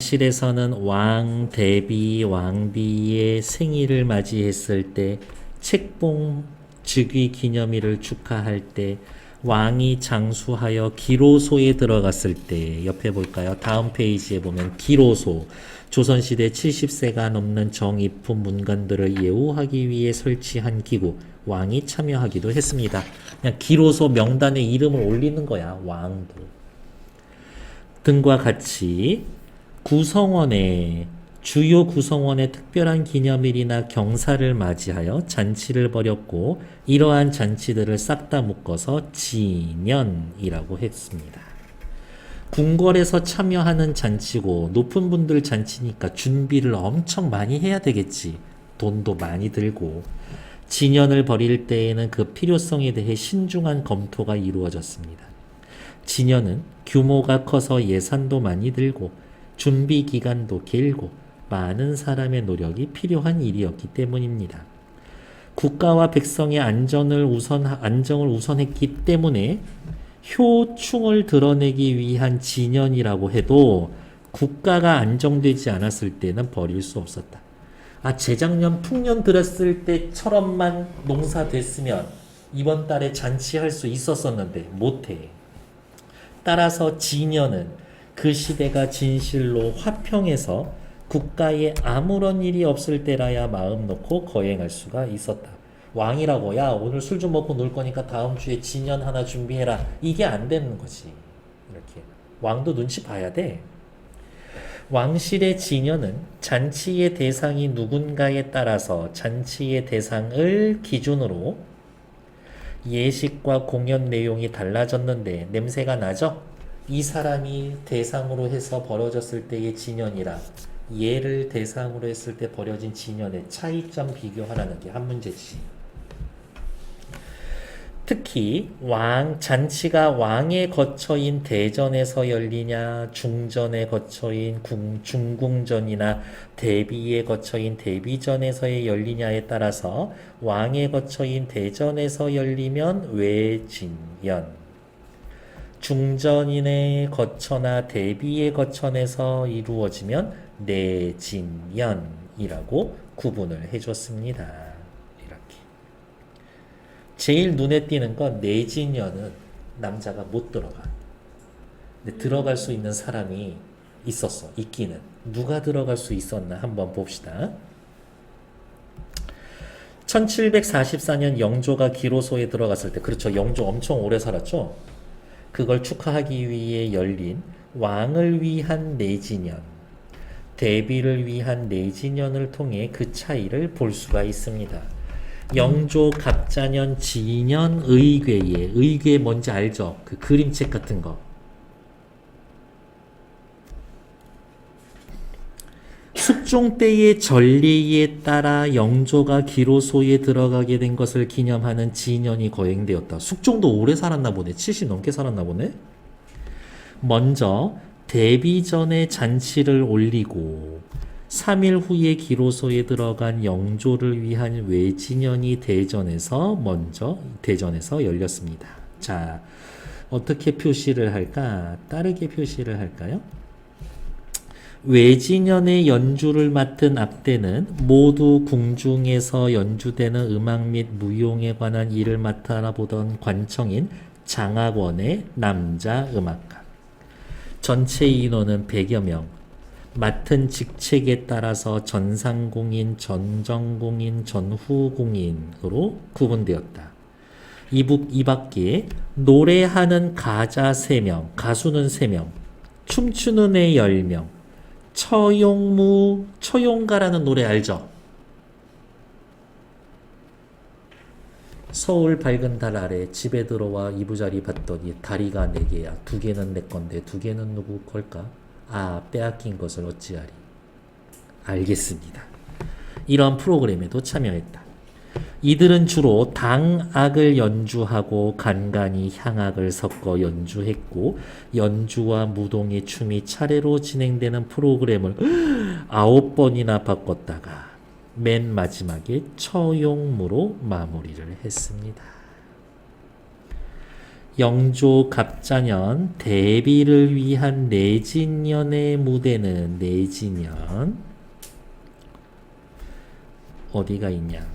왕실에서는 왕 대비, 왕비의 생일을 맞이했을 때, 책봉 즉위 기념일을 축하할 때, 왕이 장수하여 기로소에 들어갔을 때, 옆에 볼까요? 다음 페이지에 보면 기로소, 조선시대 70세가 넘는 정입품 문관들을 예우하기 위해 설치한 기구, 왕이 참여하기도 했습니다. 그냥 기로소 명단에 이름을 올리는 거야, 왕도. 등과 같이 주요 구성원의 특별한 기념일이나 경사를 맞이하여 잔치를 벌였고, 이러한 잔치들을 싹 다 묶어서 진연이라고 했습니다. 궁궐에서 참여하는 잔치고 높은 분들 잔치니까 준비를 엄청 많이 해야 되겠지. 돈도 많이 들고. 진연을 벌일 때에는 그 필요성에 대해 신중한 검토가 이루어졌습니다. 진연은 규모가 커서 예산도 많이 들고 준비 기간도 길고 많은 사람의 노력이 필요한 일이었기 때문입니다. 국가와 백성의 안정을 우선했기 때문에 효충을 드러내기 위한 진연이라고 해도 국가가 안정되지 않았을 때는 벌일 수 없었다. 재작년 풍년 들었을 때처럼만 농사 됐으면 이번 달에 잔치할 수 있었었는데 못해. 따라서 진연은 그 시대가 진실로 화평해서 국가에 아무런 일이 없을 때라야 마음 놓고 거행할 수가 있었다. 왕이라고 야 오늘 술 좀 먹고 놀 거니까 다음 주에 진연 하나 준비해라. 이게 안 되는 거지. 이렇게 왕도 눈치 봐야 돼. 왕실의 진연은 잔치의 대상이 누군가에 따라서 잔치의 대상을 기준으로 예식과 공연 내용이 달라졌는데 냄새가 나죠? 이 사람이 대상으로 해서 벌어졌을 때의 진연이라 얘를 대상으로 했을 때 벌어진 진연의 차이점 비교하라는 게 한 문제지. 특히 잔치가 왕의 거처인 대전에서 열리냐, 중전의 거처인 중궁전이나 대비의 거처인 대비전에서의 열리냐에 따라서 왕의 거처인 대전에서 열리면 외진연, 중전인의 거처나 대비의 거처에서 이루어지면 내진연이라고 구분을 해줬습니다. 제일 눈에 띄는 건 내진연은 남자가 못 들어가. 근데 들어갈 수 있는 사람이 있기는. 누가 들어갈 수 있었나 한번 봅시다. 1744년 영조가 기로소에 들어갔을 때, 그렇죠. 영조 엄청 오래 살았죠. 그걸 축하하기 위해 열린 왕을 위한 내진연, 대비를 위한 내진연을 통해 그 차이를 볼 수가 있습니다. 영조, 갑자년, 진연, 의궤 뭔지 알죠? 그 그림책 같은 거. 숙종 때의 전례에 따라 영조가 기로소에 들어가게 된 것을 기념하는 진연이 거행되었다. 숙종도 오래 살았나 보네. 70 넘게 살았나 보네. 먼저 데뷔 전에 잔치를 올리고 3일 후에 기로소에 들어간 영조를 위한 외진연이 대전에서 열렸습니다. 자, 어떻게 표시를 할까? 다르게 표시를 할까요? 외진연의 연주를 맡은 앞대는 모두 궁중에서 연주되는 음악 및 무용에 관한 일을 맡아보던 관청인 장학원의 남자 음악가. 전체 인원은 100여 명. 맡은 직책에 따라서 전상공인, 전정공인, 전후공인으로 구분되었다. 이 밖에 노래하는 가자 3명, 가수는 3명, 춤추는 애 10명, 처용가라는 노래 알죠? 서울 밝은 달 아래 집에 들어와 이부자리 봤더니 다리가 4개야. 2개는 내 건데 2개는 누구 걸까? 빼앗긴 것을 어찌하리. 알겠습니다. 이런 프로그램에도 참여했다. 이들은 주로 당악을 연주하고 간간히 향악을 섞어 연주했고, 연주와 무동의 춤이 차례로 진행되는 프로그램을 9번이나 바꿨다가 맨 마지막에 처용무로 마무리를 했습니다. 영조 갑자년 대비를 위한 내진년의 무대는 내진년 어디가 있냐?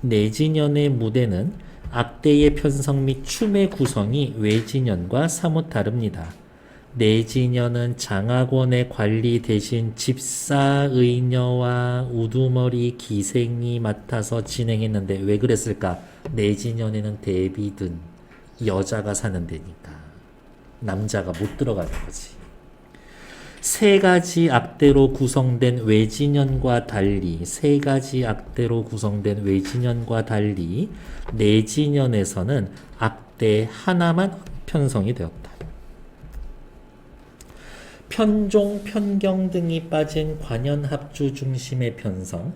내진년의 무대는 악대의 편성 및 춤의 구성이 외진년과 사뭇 다릅니다. 내진년은 장학원의 관리 대신 집사의녀와 우두머리 기생이 맡아서 진행했는데 왜 그랬을까? 내진년에는 대비든 여자가 사는 데니까 남자가 못 들어가는 거지. 세 가지 악대로 구성된 외진년과 달리 내진년에서는 악대 하나만 편성이 되었다. 편종, 편경 등이 빠진 관현합주 중심의 편성,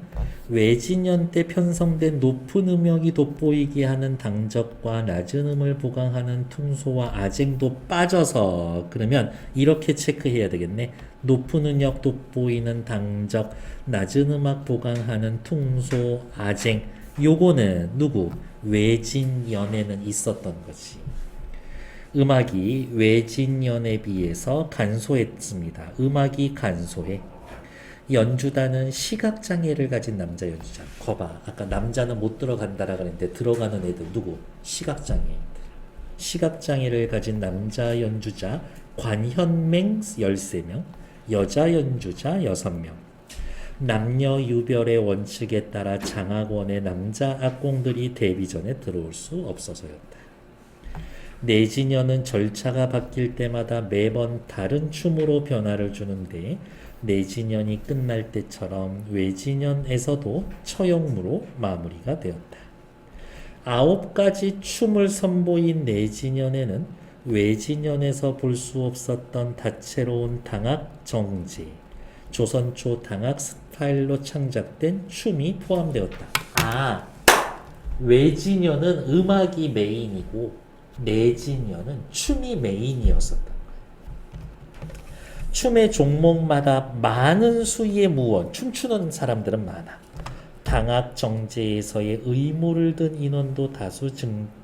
외진년 때 편성된 높은 음역이 돋보이게 하는 당적과 낮은 음을 보강하는 퉁소와 아쟁도 빠져서 그러면 이렇게 체크해야 되겠네. 높은 음역 돋보이는 당적, 낮은 음악 보강하는 퉁소, 아쟁 요거는 누구? 외진년에는 있었던 거지. 음악이 외진년에 비해서 간소했습니다. 음악이 간소해. 연주단은 시각장애를 가진 남자 연주자. 거봐. 아까 남자는 못 들어간다라 그랬는데 들어가는 애들 누구? 시각장애. 시각장애를 가진 남자 연주자 관현맹 13명, 여자 연주자 6명. 남녀 유별의 원칙에 따라 장학원의 남자 악공들이 데뷔전에 들어올 수 없어서였다. 내진년은 절차가 바뀔 때마다 매번 다른 춤으로 변화를 주는데 내진년이 끝날 때처럼 외진년에서도 처형무로 마무리가 되었다. 9가지 춤을 선보인 내진년에는 외진년에서 볼 수 없었던 다채로운 당악 정제, 조선 초 당악 스타일로 창작된 춤이 포함되었다. 외진년은 음악이 메인이고 내진년은 춤이 메인이었었던 거예요. 춤의 종목마다 많은 수의 무원, 춤추는 사람들은 많아. 당악 정제에서의 의무를 든 인원도 다수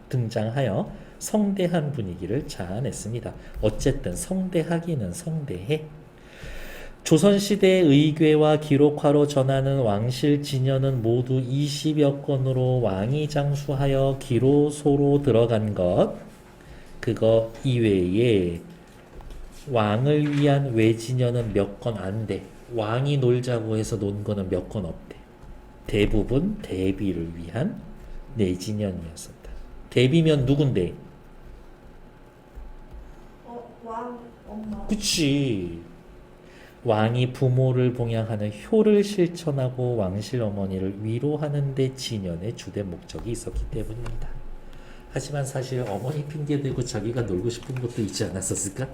등장하여 성대한 분위기를 자아냈습니다. 어쨌든 성대하기는 성대해. 조선시대의 의궤와 기록화로 전하는 왕실 진연은 모두 20여 건으로 왕이 장수하여 기로소로 들어간 것, 그거 이외에 왕을 위한 외진연은 몇 건 안 돼. 왕이 놀자고 해서 논 거는 몇 건 없대. 대부분 대비를 위한 내진연이었었다. 대비면 누군데? 왕, 엄마. 그치. 왕이 부모를 봉양하는 효를 실천하고 왕실 어머니를 위로하는 데 진연의 주된 목적이 있었기 때문입니다. 하지만 사실 어머니 핑계대고 자기가 놀고 싶은 것도 있지 않았었을까?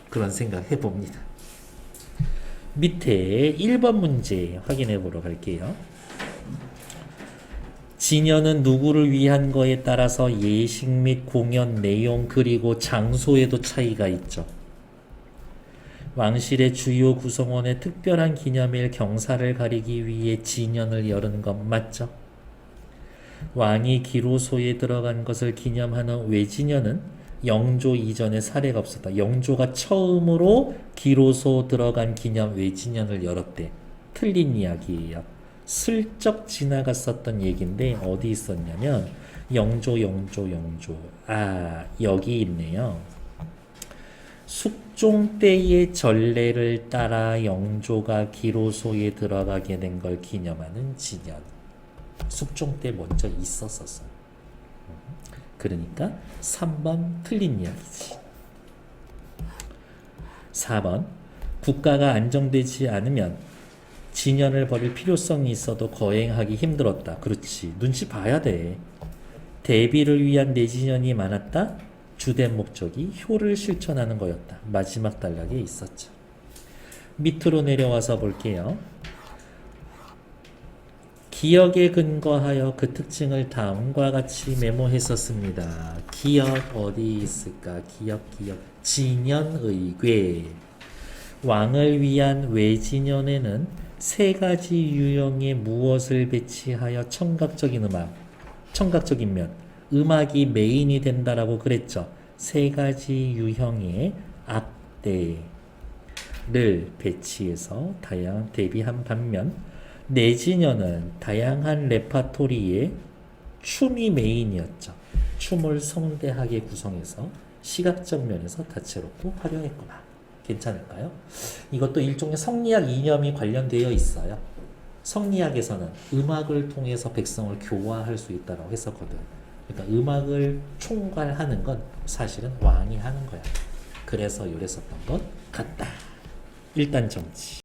그런 생각 해봅니다. 밑에 1번 문제 확인해 보러 갈게요. 진연은 누구를 위한 거에 따라서 예식 및 공연 내용 그리고 장소에도 차이가 있죠. 왕실의 주요 구성원의 특별한 기념일 경사를 가리기 위해 진연을 여는 것 맞죠? 왕이 기로소에 들어간 것을 기념하는 외진연은 영조 이전에 사례가 없었다. 영조가 처음으로 기로소 들어간 기념 외진연을 열었대. 틀린 이야기예요. 슬쩍 지나갔었던 얘기인데 어디 있었냐면 영조 여기 있네요. 숙종 때의 전례를 따라 영조가 기로소에 들어가게 된 걸 기념하는 진연. 숙종 때 먼저 있었었어. 그러니까 3번 틀린 이야기지. 4번 국가가 안정되지 않으면 진연을 벌일 필요성이 있어도 거행하기 힘들었다. 그렇지. 눈치 봐야 돼. 대비를 위한 내진연이 많았다. 주된 목적이 효를 실천하는 거였다. 마지막 단락에 있었죠. 밑으로 내려와서 볼게요. 기억에 근거하여 그 특징을 다음과 같이 메모했었습니다. 기억 어디 있을까? 기억. 진연의궤. 왕을 위한 외진연에는 세 가지 유형의 무엇을 배치하여 청각적인 면, 음악이 메인이 된다라고 그랬죠. 세 가지 유형의 악대를 배치해서 다양한 대비한 반면 내지녀는 다양한 레파토리의 춤이 메인이었죠. 춤을 성대하게 구성해서 시각적 면에서 다채롭고 화려했구나. 괜찮을까요? 이것도 일종의 성리학 이념이 관련되어 있어요. 성리학에서는 음악을 통해서 백성을 교화할 수 있다고 했었거든. 그러니까 음악을 총괄하는 건 사실은 왕이 하는 거야. 그래서 요랬었던 것 같다. 일단 정치.